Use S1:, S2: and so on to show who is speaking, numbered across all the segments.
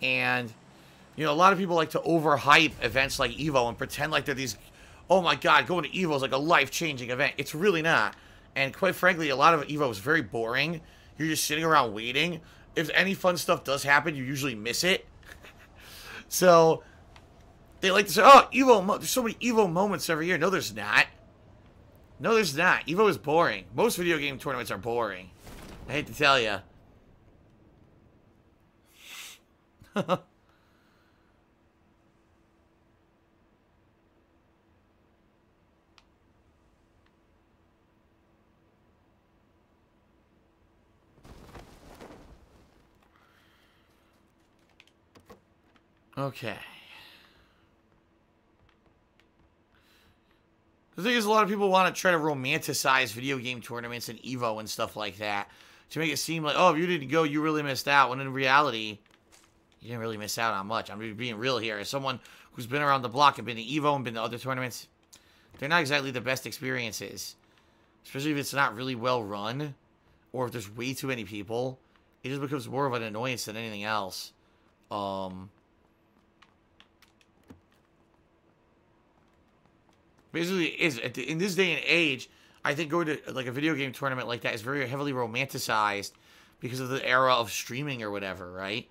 S1: And, you know, a lot of people like to overhype events like EVO and pretend like they're these, oh my god, going to EVO is like a life-changing event. It's really not. And quite frankly, a lot of EVO is very boring. You're just sitting around waiting. If any fun stuff does happen, you usually miss it. So, they like to say, oh, EVO, there's so many EVO moments every year. No, there's not. No, there's not. EVO is boring. Most video game tournaments are boring. I hate to tell you. Okay. The thing is, a lot of people want to try to romanticize video game tournaments and EVO and stuff like that to make it seem like, oh, if you didn't go, you really missed out. When in reality, you didn't really miss out on much. I'm being real here. As someone who's been around the block and been to EVO and been to other tournaments, they're not exactly the best experiences. Especially if it's not really well run, or if there's way too many people. It just becomes more of an annoyance than anything else. Basically, in this day and age, I think going to like a video game tournament like that is very heavily romanticized because of the era of streaming or whatever, right?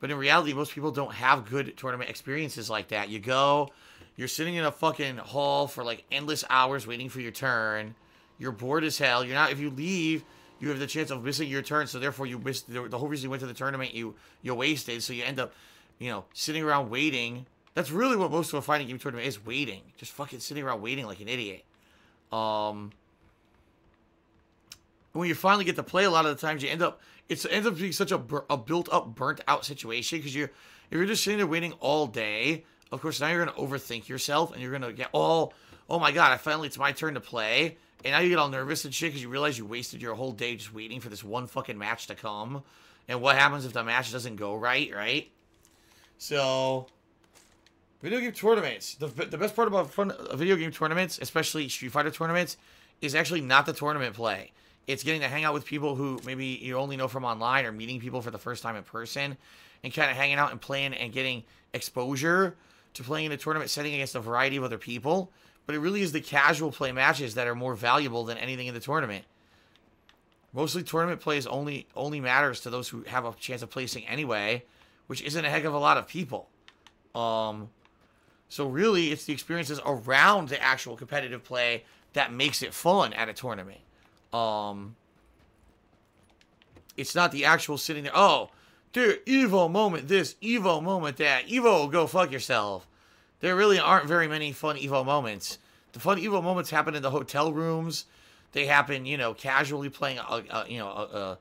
S1: But in reality, most people don't have good tournament experiences like that. You go, you're sitting in a fucking hall for like endless hours waiting for your turn. You're bored as hell. You're not. If you leave, you have the chance of missing your turn. So therefore, you missed the whole reason you went to the tournament. You wasted. So you end up, you know, sitting around waiting. That's really what most of a fighting game tournament is, waiting. Just fucking sitting around waiting like an idiot. When you finally get to play, a lot of the times you ends up being such a built-up, burnt-out situation, because if you're just sitting there waiting all day, of course, now you're going to overthink yourself, and you're going to get all, oh my god, finally it's my turn to play, and now you get all nervous and shit, because you realize you wasted your whole day just waiting for this one fucking match to come, and what happens if the match doesn't go right, right? So... video game tournaments. The best part about video game tournaments, especially Street Fighter tournaments, is actually not the tournament play. It's getting to hang out with people who maybe you only know from online, or meeting people for the first time in person, and kind of hanging out and playing and getting exposure to playing in a tournament setting against a variety of other people. But it really is the casual play matches that are more valuable than anything in the tournament. Mostly tournament plays only matters to those who have a chance of placing anyway, which isn't a heck of a lot of people. So really, it's the experiences around the actual competitive play that makes it fun at a tournament. It's not the actual sitting there, oh, dude, EVO moment this, EVO moment that, EVO, go fuck yourself. There really aren't very many fun EVO moments. The fun EVO moments happen in the hotel rooms. They happen, you know, casually playing a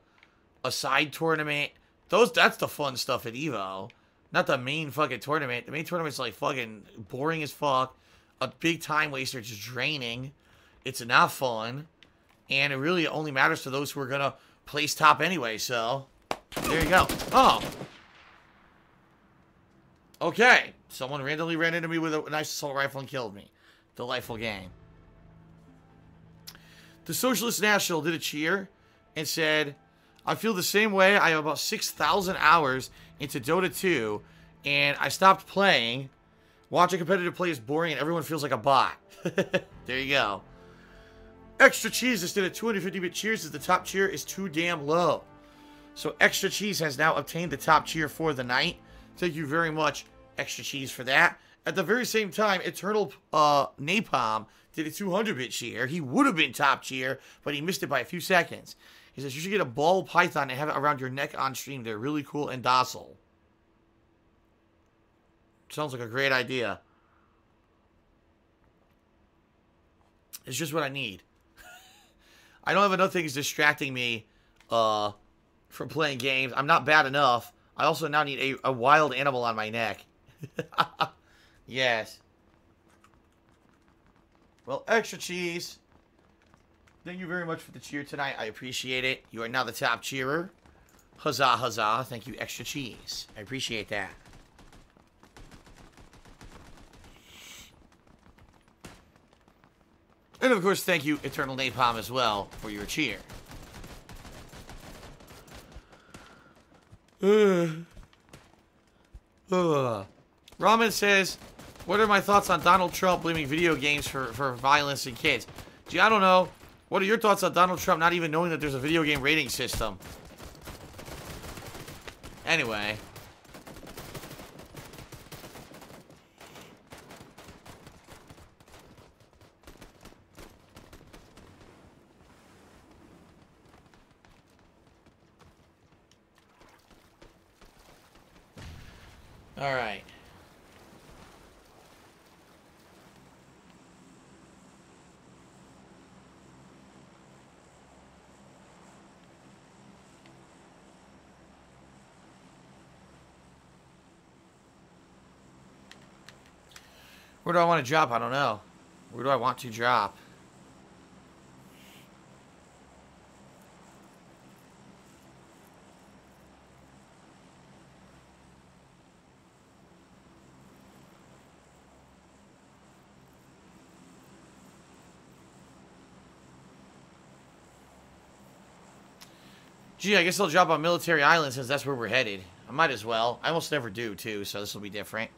S1: side tournament. That's the fun stuff at EVO. Not the main fucking tournament. The main tournament's like fucking boring as fuck. A big time waster, just draining. It's not fun. And it really only matters to those who are going to place top anyway, so... there you go. Oh! Okay. Someone randomly ran into me with a nice assault rifle and killed me. Delightful game. The Socialist National did a cheer and said... I feel the same way. I have about 6,000 hours into Dota 2, and I stopped playing. Watching competitive play is boring, and everyone feels like a bot. There you go. Extra Cheese instead of 250-bit cheers as the top cheer is too damn low. So Extra Cheese has now obtained the top cheer for the night. Thank you very much, Extra Cheese, for that. At the very same time, Eternal Napalm did a 200-bit cheer. He would have been top cheer, but he missed it by a few seconds. He says, you should get a ball python and have it around your neck on stream. They're really cool and docile. Sounds like a great idea. It's just what I need. I don't have enough things distracting me from playing games. I'm not bad enough. I also now need a wild animal on my neck. Yes. Well, Extra Cheese, thank you very much for the cheer tonight. I appreciate it. You are now the top cheerer. Huzzah, huzzah. Thank you, Extra Cheese. I appreciate that. And of course, thank you, Eternal Napalm, as well, for your cheer. Ugh. Ramen says, what are my thoughts on Donald Trump blaming video games for violence in kids? Gee, I don't know. What are your thoughts on Donald Trump not even knowing that there's a video game rating system? Anyway. All right. Where do I want to drop? I don't know. Where do I want to drop? Gee, I guess I'll drop on Military Island since that's where we're headed. I might as well. I almost never do, too, so this will be different.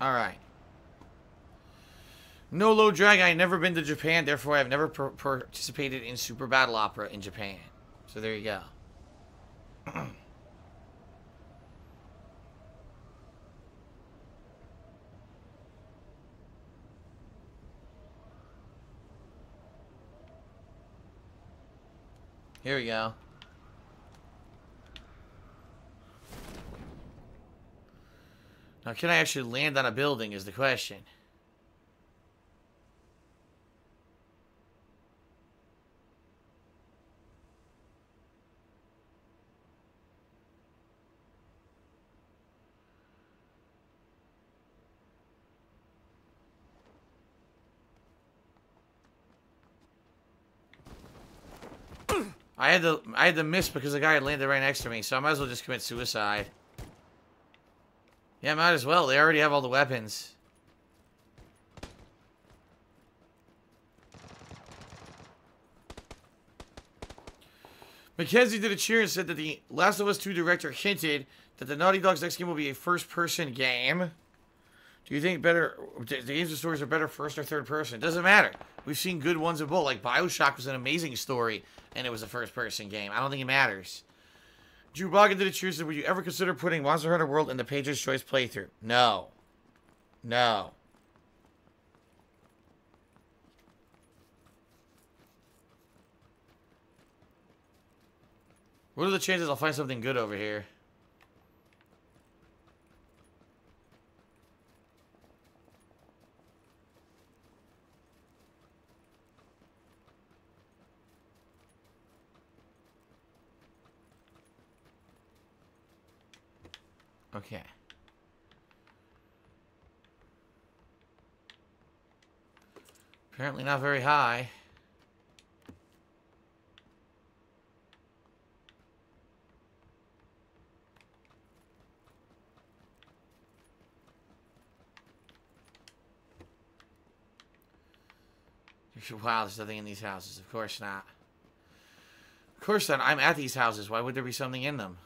S1: Alright. No low drag. I have never been to Japan, therefore I have never participated in Super Battle Opera in Japan. So there you go. Here we go. Now, can I actually land on a building is the question. I had to miss because the guy had landed right next to me, so I might as well just commit suicide. Yeah, might as well. They already have all the weapons. Mackenzie did a cheer and said that the Last of Us 2 director hinted that the Naughty Dog's next game will be a first-person game. Do you think the games and stories are better first or third person? It doesn't matter. We've seen good ones of both. Like BioShock was an amazing story, and it was a first-person game. I don't think it matters. Drew Boggin did a cheer and said, would you ever consider putting Monster Hunter World in the Page's Choice playthrough? No. No. What are the chances I'll find something good over here? Okay. Apparently not very high. Wow, there's nothing in these houses. Of course not. Of course not. I'm at these houses. Why would there be something in them?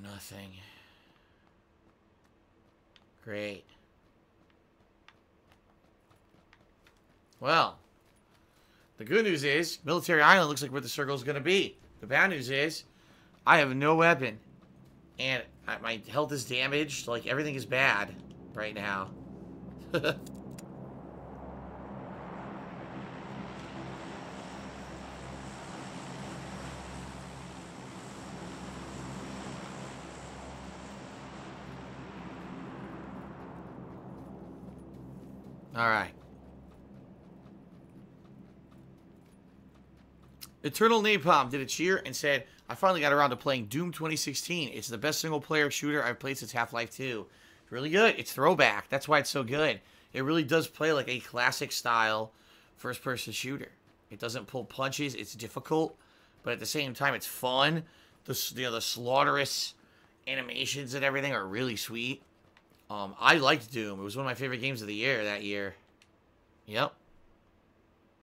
S1: Nothing. Great. Well, the good news is Military Island looks like where the circle is going to be. The bad news is I have no weapon. And my health is damaged. Like, everything is bad right now. Alright. Eternal Napalm did a cheer and said, I finally got around to playing Doom 2016. It's the best single-player shooter I've played since Half-Life 2. It's really good. It's throwback. That's why it's so good. It really does play like a classic-style first-person shooter. It doesn't pull punches. It's difficult, but at the same time, it's fun. The slaughterous animations and everything are really sweet. I liked Doom. It was one of my favorite games of the year that year. Yep.